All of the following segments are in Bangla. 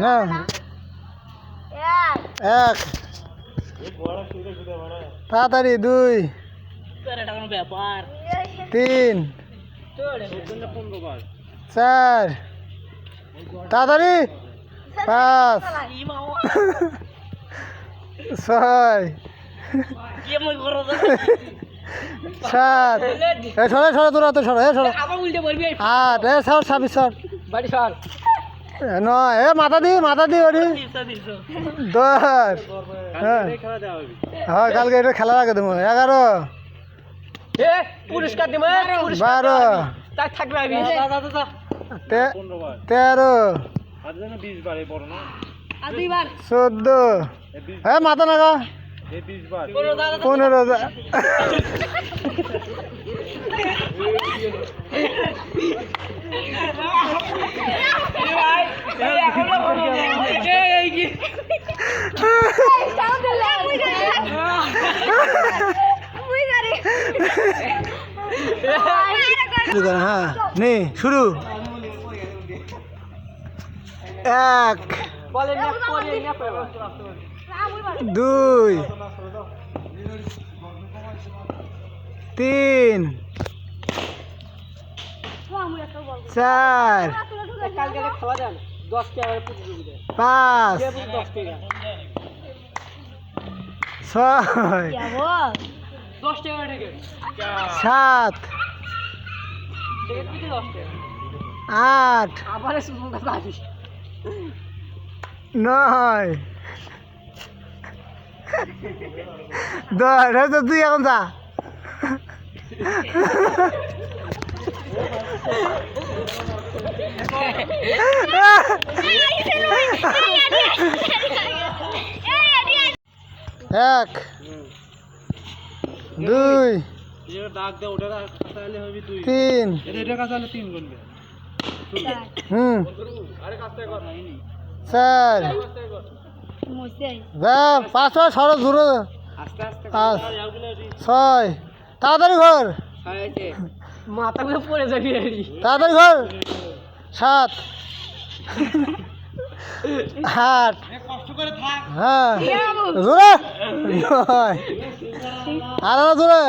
না এক তাড়াতাড়ি 2 3 4 তাড়াতাড়ি 5 6 7 সরে তোরা তো সরে 8 সর 9 মাথা দি ওরি 10 হ্যাঁ কালকে এটা খেলা রাখে দেবো 11 পুরস্কার দিব 12 থাকবে 13 14 হ্যাঁ মাথা নাগা 15 হ্যাঁ নে শুরু 1 2 3 4 5 6 7 8 9 10 তো তুই এখন যা এক 2 3 4 5 সরো ধরো 6 তাড়াতাড়ি ঘর মাথাগুলো পড়ে যাবি তাড়াতাড়ি ঘর 7 8 হ্যাঁ জোরে 9 আর জোরে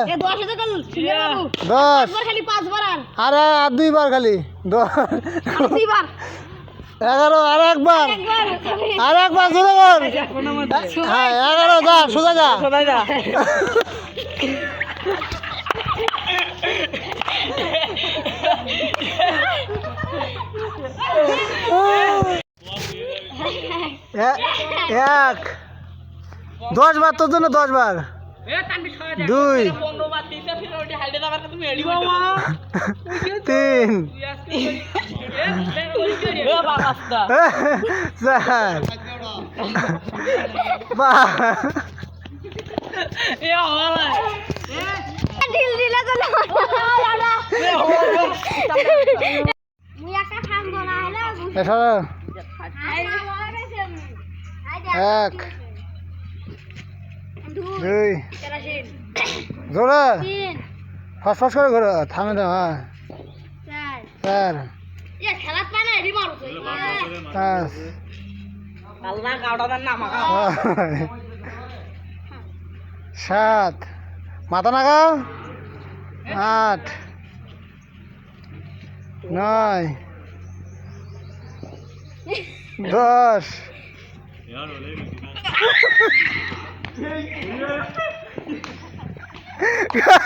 10 আরে আর 2 বার খালি 10 11 আর একবার জোরে কর হ্যাঁ 11 যা সোজা যা এক 10 বার তোর জন্য 10 বার 2 3 4 1 2 জোরে ফসফস করে ঘোরা থামে দাও হ্যাঁ 4 5 7 মাথা নাগাও 8 9 10 Yeah.